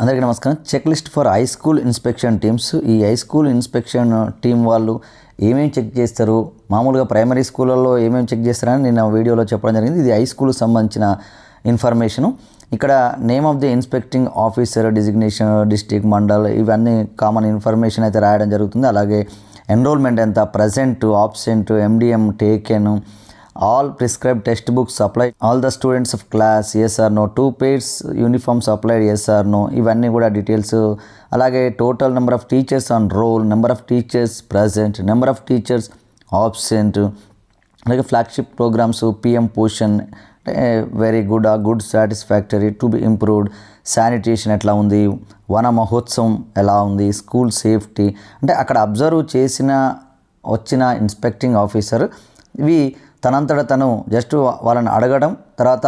అందరికీ నమస్కారం. Check list for high school inspection teams. ఈ హై స్కూల్ ఇన్స్పెక్షన్ టీం వాళ్ళు ఏమేమి చెక్ చేస్తారు, మామూలుగా ప్రైమరీ స్కూళ్ళల్లో ఏమేమి చెక్ చేస్తారని నేను వీడియోలో చెప్పడం జరిగింది. ఇది హై స్కూల్కి సంబంధించిన ఇన్ఫర్మేషను. ఇక్కడ name of the inspecting officer, designation, district, mandal, ఇవన్నీ కామన్ ఇన్ఫర్మేషన్ అయితే రాయడం జరుగుతుంది. అలాగే ఎన్రోల్మెంట్ ఎంత, present, absent, MDM taken, all prescribed textbooks supplied, all the students of class, yes or no, 2 pairs uniforms supplied, yes or no, ఇవన్నీ కూడా details. అలాగే total number of teachers on roll, number of teachers present, number of teachers absent, అలాగే flagship programmes, PM Poshan, very good, good, satisfactory, to be improved, sanitation ఎట్లా ఉంది, వన మహోత్సవం ఎలా ఉంది, స్కూల్ సేఫ్టీ. అంటే అక్కడ అబ్జర్వ్ చేసిన వచ్చిన ఇన్స్పెక్టింగ్ ఆఫీసర్ ఇవి తనంతట తను జస్ట్ వాళ్ళని అడగడం, తర్వాత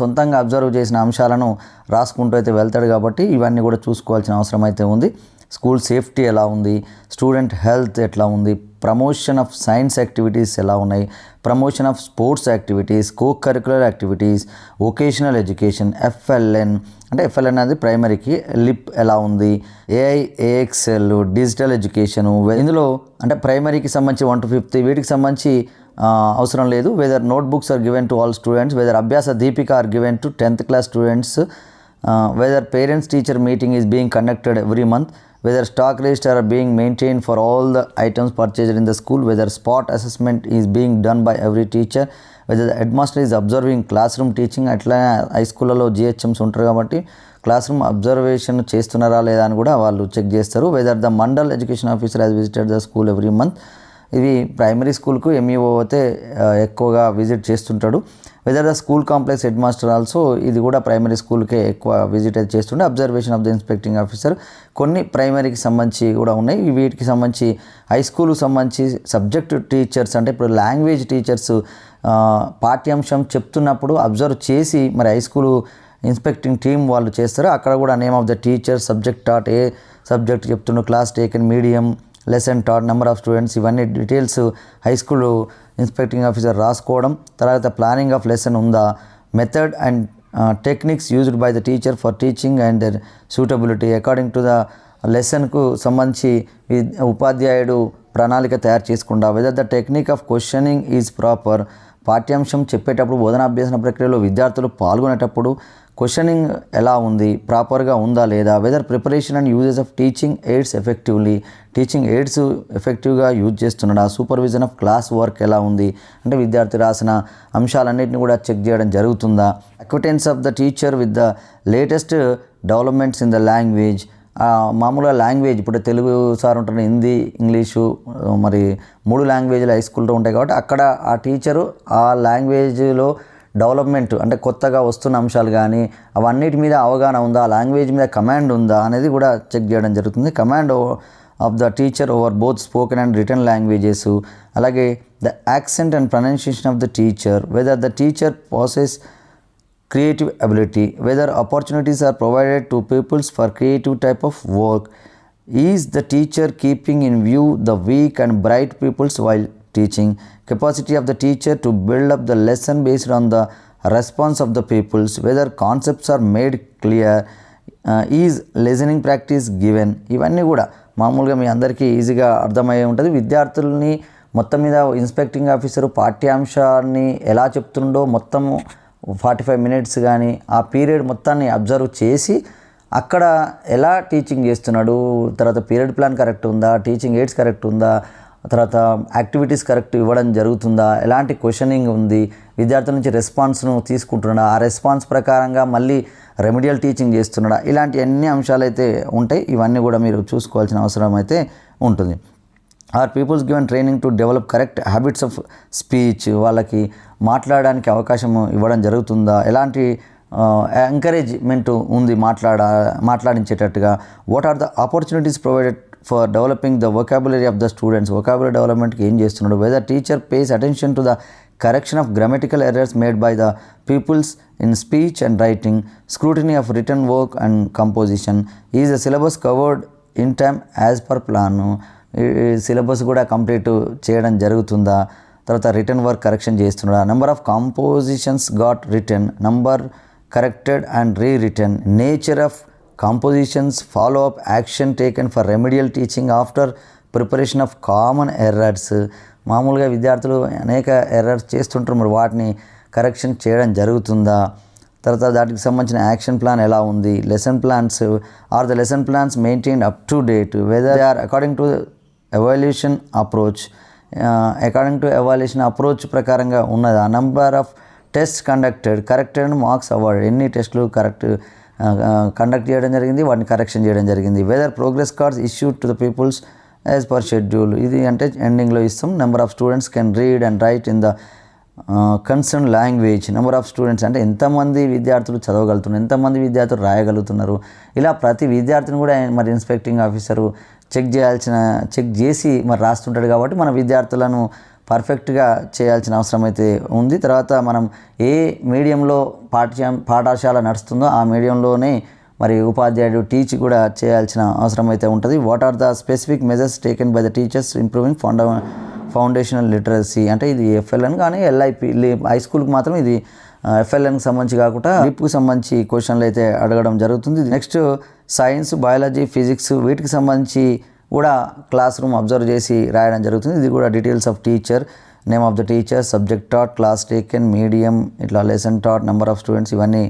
సొంతంగా అబ్జర్వ్ చేసిన అంశాలను రాసుకుంటూ అయితే వెళ్తాడు. కాబట్టి ఇవన్నీ కూడా చూసుకోవాల్సిన అవసరం అయితే ఉంది. స్కూల్ సేఫ్టీ ఎలా ఉంది, స్టూడెంట్ హెల్త్ ఎట్లా ఉంది, ప్రమోషన్ ఆఫ్ సైన్స్ యాక్టివిటీస్ ఎలా ఉన్నాయి, promotion of sports activities, co curricular activities, vocational education, FLN అంటే ఎఫ్ఎల్ఎన్ అనేది ప్రైమరీకి, లిప్ ఎలా ఉంది, ఏఐ, ఏఎక్స్ఎల్, డిజిటల్ ఎడ్యుకేషను. ఇందులో అంటే ప్రైమరీకి సంబంధించి 1 to 5 వీటికి సంబంధించి అవసరం లేదు. Whether note books are given to all students, whether Abhyasa Deepika are given to 10th class students, whether parents teacher meeting is being conducted every month, whether stock register are being maintain for all the items purchased in the school, whether spot assessment is being done by every teacher, whether head master is observing class room teaching. అట్లా high స్కూళ్ళలో GHMs ఉంటారు కాబట్టి class room observation చేస్తున్నారా లేదా అని కూడా వాళ్ళు check చేస్తారు. Whether the mandal education officer has visited the school every month. ఇవి ప్రైమరీ స్కూల్కు ఎంఈఓ అయితే ఎక్కువగా విజిట్ చేస్తుంటాడు. Whether the school complex head master also, ఇది కూడా ప్రైమరీ స్కూల్కే ఎక్కువ విజిట్ అయితే చేస్తుండే. Observation of the inspecting officer కొన్ని ప్రైమరీకి సంబంధించి కూడా ఉన్నాయి. వీటికి సంబంధించి హై స్కూల్కి సంబంధించి సబ్జెక్ట్ టీచర్స్ అంటే ఇప్పుడు లాంగ్వేజ్ టీచర్స్ పాఠ్యాంశం చెప్తున్నప్పుడు అబ్జర్వ్ చేసి మరి హై స్కూల్ ఇన్స్పెక్టింగ్ టీం వాళ్ళు చేస్తారు. అక్కడ కూడా name of the teacher, subject taught, ఏ సబ్జెక్ట్ చెప్తున్న, class taken, medium, lesson taught, number of students, ఇవన్నీ details high school inspecting officer రాసుకోవడం. తర్వాత ప్లానింగ్ ఆఫ్ లెసన్ ఉందా, method and techniques used by the teacher for teaching and their suitability according to the లెసన్కు సంబంధించి ఉపాధ్యాయుడు ప్రణాళిక తయారు చేసుకుండా, whether the technique of questioning is proper, పాఠ్యాంశం చెప్పేటప్పుడు బోధనాభ్యాసన ప్రక్రియలో విద్యార్థులు పాల్గొనేటప్పుడు క్వశ్చనింగ్ ఎలా ఉంది, ప్రాపర్గా ఉందా లేదా, whether preparation and uses of teaching aids effectively, teaching aids ఎఫెక్టివ్గా యూజ్ చేస్తున్నాడా, సూపర్విజన్ ఆఫ్ క్లాస్ వర్క్ ఎలా ఉంది అంటే విద్యార్థి రాసిన అంశాలన్నింటినీ కూడా చెక్ చేయడం జరుగుతుందా, acquaintance of the teacher with the latest developments in the language. మామూలుగా లాంగ్వేజ్ ఇప్పుడు తెలుగు సార్ ఉంటారు, హిందీ, ఇంగ్లీషు, మరి 3 లాంగ్వేజ్లు హై స్కూల్లో ఉంటాయి కాబట్టి అక్కడ ఆ టీచరు ఆ లాంగ్వేజ్లో డెవలప్మెంట్ అంటే కొత్తగా వస్తున్న అంశాలు కానీ అవన్నిటి మీద అవగాహన ఉందా, లాంగ్వేజ్ మీద కమాండ్ ఉందా అనేది కూడా చెక్ చేయడం జరుగుతుంది. Command of the teacher over both spoken and written languages, అలాగే the accent and pronunciation of the teacher, whether the teacher possesses creative ability, whether opportunities are provided to pupils for creative type of work, is the teacher keeping in view the weak and bright pupils while teaching, capacity of the teacher to build up the lesson based on the response of the pupils, whether concepts are made clear, is listening practice given. ఇవన్నీ కూడా మామూలుగా మీ అందరికీ ఈజీగా అర్థమయ్యే ఉంటుంది. విద్యార్థుల్ని మొత్తం మీద ఇన్స్పెక్టింగ్ ఆఫీసరు పాఠ్యాంశాన్ని ఎలా చెప్తుండో మొత్తము 45 minutes కానీ ఆ పీరియడ్ మొత్తాన్ని అబ్జర్వ్ చేసి అక్కడ ఎలా టీచింగ్ చేస్తున్నాడు, తర్వాత పీరియడ్ ప్లాన్ కరెక్ట్ ఉందా, టీచింగ్ ఎయిడ్స్ కరెక్ట్ ఉందా, తర్వాత యాక్టివిటీస్ కరెక్ట్ ఇవ్వడం జరుగుతుందా, ఎలాంటి క్వశ్చనింగ్ ఉంది, విద్యార్థుల నుంచి రెస్పాన్స్ను తీసుకుంటున్నాడా, ఆ రెస్పాన్స్ ప్రకారంగా మళ్ళీ రెమిడియల్ టీచింగ్ చేస్తున్నాడా, ఇలాంటి అన్ని అంశాలు అయితే ఉంటాయి. ఇవన్నీ కూడా మీరు చూసుకోవాల్సిన అవసరం అయితే ఉంటుంది. Are pupils given training to develop correct habits of speech, వాళ్ళకి మాట్లాడడానికి అవకాశం ఇవ్వడం జరుగుతుందా, ఎలాంటి ఎంకరేజ్మెంట్ ఉంది మాట్లాడించేటట్టుగా, what are the opportunities provided for developing the vocabulary of the students, vocabulary డెవలప్మెంట్కి ఏం చేస్తున్నాడు, whether teacher pays attention to the correction of grammatical errors made by the pupils in speech and writing, scrutiny of written work and composition, is the syllabus covered in time as per plan, syllabus కూడా complete చేయడం జరుగుతుందా, తర్వాత written work correction చేస్తున్నాడా, number of compositions got return, number corrected and re-return, nature of compositions, follow-up action taken for remedial teaching after preparation of common errors. మామూలుగా విద్యార్థులు అనేక errors చేస్తుంటారు, మరి వాటిని కరెక్షన్ చేయడం జరుగుతుందా, తర్వాత దానికి సంబంధించిన యాక్షన్ ప్లాన్ ఎలా ఉంది, lesson plans are the lesson plans maintained up to date, whether they are according to evaluation approach, according to evaluation approach ప్రకారంగా ఉన్నదా, number of test conducted, corrected marks award, ఎన్ని టెస్టులు కండక్ట్ చేయడం జరిగింది, వాటిని correction చేయడం జరిగింది, whether progress cards issued to the peoples as per schedule, ఇది అంటే ఎండింగ్లో ఇస్తాం. Number of students can read and write in the concern language, number of students అంటే ఎంతమంది విద్యార్థులు చదవగలుగుతున్నారు, ఎంతమంది విద్యార్థులు రాయగలుగుతున్నారు, ఇలా ప్రతి విద్యార్థిని కూడా మరి ఇన్స్పెక్టింగ్ ఆఫీసరు చెక్ చేసి మరి రాస్తుంటాడు. కాబట్టి మన విద్యార్థులను పర్ఫెక్ట్గా చేయాల్సిన అవసరం అయితే ఉంది. తర్వాత మనం ఏ మీడియంలో పాఠశాల నడుస్తుందో ఆ మీడియంలోనే మరి ఉపాధ్యాయుడు టీచ్ కూడా చేయాల్సిన అవసరం అయితే ఉంటుంది. What are the specific measures taken by the teachers improving foundational literacy, అంటే ఇది ఎఫ్ఎల్ఎన్ కానీ ఎల్ఐపి హై స్కూల్కి మాత్రం ఇది ఎఫ్ఎల్ఎన్కి సంబంధించి కాకుండా లిప్కి సంబంధించి క్వశ్చన్లు అయితే అడగడం జరుగుతుంది. నెక్స్ట్ సైన్స్, బయాలజీ, ఫిజిక్స్ వీటికి సంబంధించి కూడా క్లాస్ రూమ్ అబ్జర్వ్ చేసి రాయడం జరుగుతుంది. ఇది కూడా details of teacher, name of the teacher, subject taught, class taken, medium, ఇట్లా lesson taught, number of students, ఇవన్నీ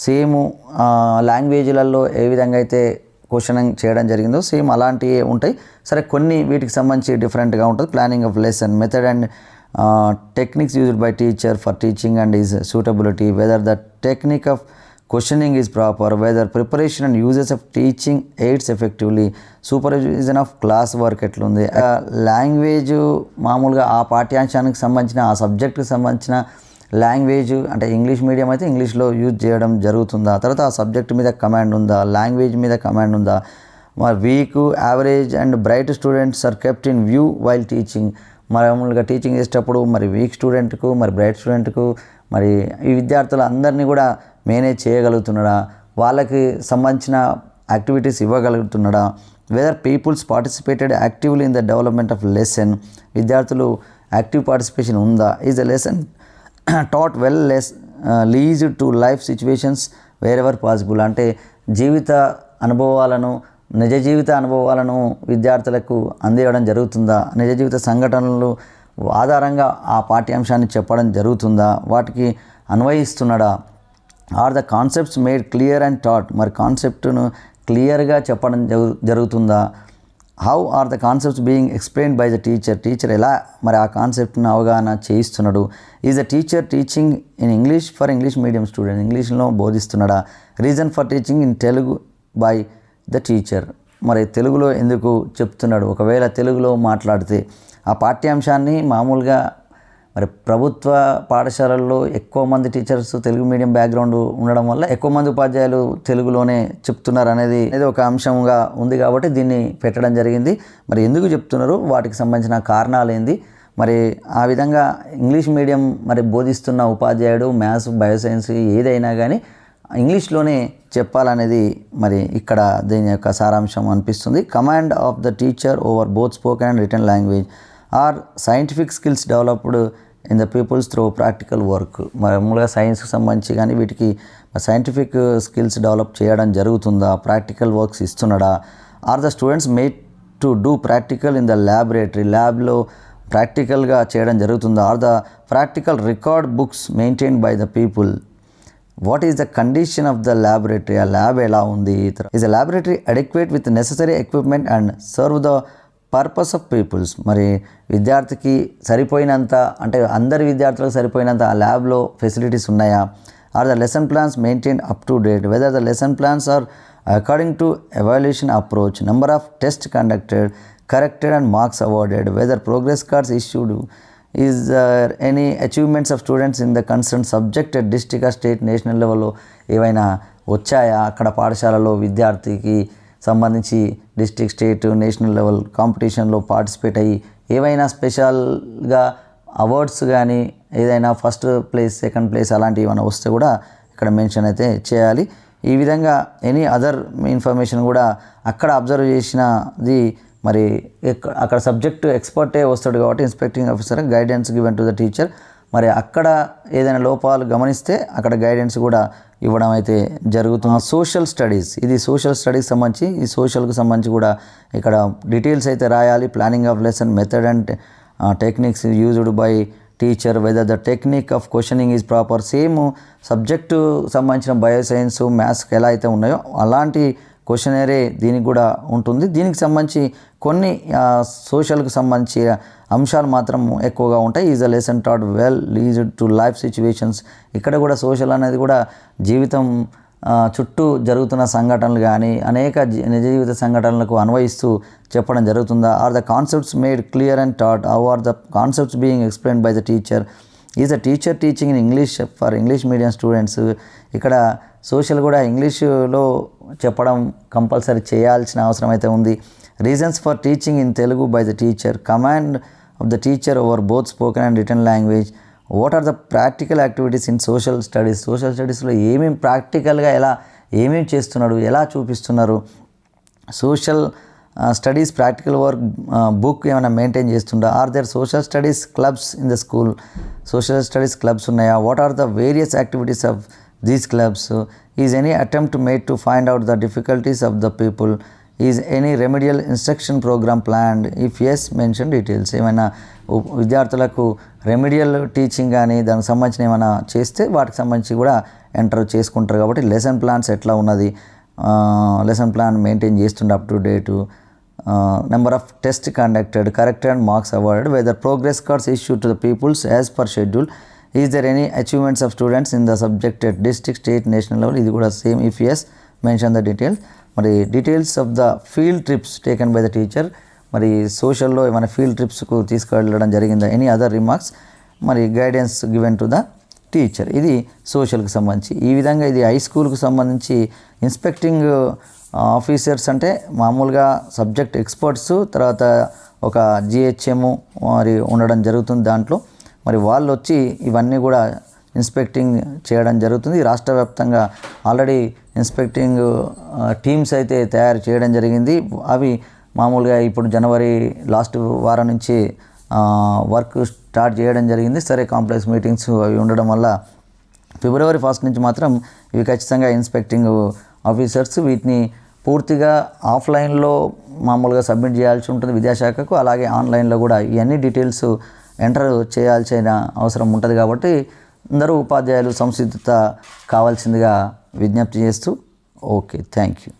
సేమ్ లాంగ్వేజ్లలో ఏ విధంగా అయితే క్వశ్చనింగ్ చేయడం జరిగిందో సేమ్ అలాంటివి ఉంటాయి. సరే, కొన్ని వీటికి సంబంధించి డిఫరెంట్గా ఉంటుంది. Planning of lesson, method and techniques used by teacher for teaching and is suitability, whether the technique of questioning is proper, whether preparation and uses of teaching aids effectively, supervision of class work ఎట్లుంది, language మామూలుగా ఆ పాఠ్యాంశానికి సంబంధించిన ఆ సబ్జెక్ట్కి సంబంధించిన language అంటే English medium అయితే ఇంగ్లీష్లో యూజ్ చేయడం జరుగుతుందా, తర్వాత ఆ సబ్జెక్ట్ మీద కమాండ్ ఉందా, లాంగ్వేజ్ మీద కమాండ్ ఉందా, మరి weak, average and bright students are kept in view while teaching, మామూలుగా టీచింగ్ చేసేటప్పుడు మరి వీక్ స్టూడెంట్కు మరి బ్రైట్ స్టూడెంట్కు మరి ఈ విద్యార్థులు అందరినీ కూడా మేనేజ్ చేయగలుగుతున్నాడా, వాళ్ళకి సంబంధించిన యాక్టివిటీస్ ఇవ్వగలుగుతున్నాడా, whether pupils participated actively in the development of lesson, విద్యార్థులు యాక్టివ్ పార్టిసిపేషన్ ఉందా, is the lesson taught well leased to life situations wherever possible, అంటే జీవిత అనుభవాలను, నిజ జీవిత అనుభవాలను విద్యార్థులకు అందివ్వడం జరుగుతుందా, నిజ జీవిత సంఘటనలు ఆధారంగా ఆ పాఠ్యాంశాన్ని చెప్పడం జరుగుతుందా, వాటికి అన్వయిస్తున్నాడా, are the concepts made clear and taught, మరి కాన్సెప్ట్ను క్లియర్గా చెప్పడం జరుగుతుందా, how are the concepts being explained by the teacher ఎలా మరి ఆ కాన్సెప్ట్ను అవగాహన చేయిస్తున్నాడు, is the teacher teaching in English for English medium student, ఇంగ్లీష్లో బోధిస్తున్నాడా, reason for teaching in Telugu by the teacher, మరి తెలుగులో ఎందుకు చెప్తున్నాడు, ఒకవేళ తెలుగులో మాట్లాడితే ఆ పాఠ్యాంశాన్ని మామూలుగా మరి ప్రభుత్వ పాఠశాలల్లో ఎక్కువ మంది టీచర్స్ తెలుగు మీడియం బ్యాక్గ్రౌండ్ ఉండడం వల్ల ఎక్కువ మంది ఉపాధ్యాయులు తెలుగులోనే చెప్తున్నారు అనేది ఒక అంశంగా ఉంది కాబట్టి దీన్ని పెట్టడం జరిగింది. మరి ఎందుకు చెప్తున్నారు, వాటికి సంబంధించిన కారణాలు ఏంది, మరి ఆ విధంగా ఇంగ్లీష్ మీడియం మరి బోధిస్తున్న ఉపాధ్యాయుడు మ్యాథ్స్, బయోసైన్స్ ఏదైనా కానీ ఇంగ్లీష్లోనే చెప్పాలనేది మరి ఇక్కడ దీని యొక్క సారాంశం అనిపిస్తుంది. Command of the teacher over both spoken and written language are scientific skills developed in the peoples through practical work, మామూలుగా సైన్స్కి సంబంధించి కానీ వీటికి సైంటిఫిక్ స్కిల్స్ డెవలప్ చేయడం జరుగుతుందా, ప్రాక్టికల్ వర్క్స్ ఇస్తున్నాడా, are the students made to do practical in the laboratory, ల్యాబ్లో ప్రాక్టికల్గా చేయడం జరుగుతుందా, are the practical record books maintained by the pupils, what is the condition of the laboratory, ఆ lab ఎలా ఉంది, is the laboratory adequate with necessary equipment and serve the purpose of pupils, మరి విద్యార్థికి సరిపోయినంత అంటే అందరి విద్యార్థులకు సరిపోయినంత ఆ ల్యాబ్లో ఫెసిలిటీస్ ఉన్నాయా, are the lesson plans maintain up to date, whether the lesson plans are according to evaluation approach, number of test conducted, corrected and marks awarded, whether progress cards issued, is there any achievements of students in the concern subject at district, state, national లెవెల్లో ఏవైనా వచ్చాయా అక్కడ పాఠశాలలో విద్యార్థికి సంబంధించి district, state, national level కాంపిటీషన్లో participate అయ్యి ఏవైనా స్పెషల్గా అవార్డ్స్ కానీ ఏదైనా ఫస్ట్ ప్లేస్, సెకండ్ ప్లేస్ అలాంటివి ఏమైనా వస్తే కూడా ఇక్కడ మెన్షన్ అయితే చేయాలి. ఈ విధంగా ఎనీ అదర్ ఇన్ఫర్మేషన్ కూడా అక్కడ అబ్జర్వ్ చేసినది మరి అక్కడ సబ్జెక్టు ఎక్స్పర్టే వస్తాడు కాబట్టి inspecting officer guidance given to the teacher, మరి అక్కడ ఏదైనా లోపాలు గమనిస్తే అక్కడ గైడెన్స్ కూడా ఇవ్వడం అయితే జరుగుతుంది. సోషల్ స్టడీస్, ఇది సోషల్ స్టడీస్ సంబంధించి, ఈ సోషల్కి సంబంధించి కూడా ఇక్కడ డీటెయిల్స్ అయితే రాయాలి. Planning of lesson, method and techniques used by teacher, whether the technique of questioning is proper. Same subject సంబంధించిన బయోసైన్స్, మ్యాథ్స్కి ఎలా అయితే ఉన్నాయో అలాంటి క్వశ్చనరే దీనికి కూడా ఉంటుంది. దీనికి సంబంధించి కొన్ని సోషల్కి సంబంధించి అంశాలు మాత్రం ఎక్కువగా ఉంటాయి. Is a lesson taught well leased to life situations. ఇక్కడ కూడా సోషల్ అనేది కూడా జీవితం చుట్టూ జరుగుతున్న సంఘటనలు కానీ అనేక నిజ జీవిత సంఘటనలకు అన్వయిస్తూ చెప్పడం జరుగుతుందా. Are the concepts made clear and taught. How are the concepts being explained by the teacher. Is the teacher teaching in English for English medium students. ఇక్కడ సోషల్ కూడా ఇంగ్లీషులో చెప్పడం కంపల్సరీ చేయాల్సిన అవసరం అయితే ఉంది. Reasons for teaching in Telugu by the teacher. Command of the teacher over both spoken and return language. What are the practical activities in social studies. Social స్టడీస్లో ఏమేమి ప్రాక్టికల్గా ఏమేమి చేస్తున్నారు, ఎలా చూపిస్తున్నారు. Social studies practical work book ఏమైనా maintain చేస్తుందా. Are there social studies clubs in the school. Social studies clubs ఉన్నాయా. What are the various activities of these clubs. Is any attempt made to find out the difficulties of the pupils. Is any remedial instruction programme planned. If yes mention details. ఏమైనా విద్యార్థులకు remedial teaching కానీ దానికి సంబంధించిన ఏమైనా చేస్తే వాటికి సంబంధించి కూడా ఎంటర్ చేసుకుంటారు. కాబట్టి లెసన్ ప్లాన్స్ ఎట్లా ఉన్నది, లెసన్ ప్లాన్ మెయింటైన్ చేస్తుండే up to date. Number of test conducted, corrected and marks awarded. Whether progress cards issue to the peoples as per schedule. Is there any achievements of students in the subject at district, state, national level. ఇది కూడా same. If yes mention the details. మరి details of the field trips taken by the teacher. మరి సోషల్లో ఏమైనా field ట్రిప్స్కు తీసుకెళ్ళడం జరిగిందా. Any other remarks. మరి guidance given to the teacher. ఇది సోషల్కి సంబంధించి. ఈ విధంగా ఇది హై స్కూల్కి సంబంధించి ఇన్స్పెక్టింగ్ ఆఫీసర్స్ అంటే మామూలుగా సబ్జెక్ట్ ఎక్స్పర్ట్స్, తర్వాత ఒక GHM మరి ఉండడం జరుగుతుంది దాంట్లో. మరి వాళ్ళు వచ్చి ఇవన్నీ కూడా ఇన్స్పెక్టింగ్ చేయడం జరుగుతుంది. రాష్ట్ర వ్యాప్తంగా ఆల్రెడీ ఇన్స్పెక్టింగ్ టీమ్స్ అయితే తయారు చేయడం జరిగింది. అవి మామూలుగా ఇప్పుడు జనవరి లాస్ట్ వారం నుంచి వర్క్ స్టార్ట్ చేయడం జరిగింది. సరే, కాంప్లెక్స్ మీటింగ్స్ అవి ఉండడం వల్ల ఫిబ్రవరి 1 నుంచి మాత్రం ఇవి ఖచ్చితంగా ఇన్స్పెక్టింగ్ ఆఫీసర్స్ వీటిని పూర్తిగా ఆఫ్లైన్లో మామూలుగా సబ్మిట్ చేయాల్సి ఉంటుంది విద్యాశాఖకు. అలాగే ఆన్లైన్లో కూడా ఇవన్నీ డీటెయిల్స్ ఎంటర్ చేయాల్సిన అవసరం ఉంటుంది. కాబట్టి అందరూ ఉపాధ్యాయులు సంసిద్ధత కావాల్సిందిగా విజ్ఞప్తి చేస్తూ ఓకే, థ్యాంక్ యూ.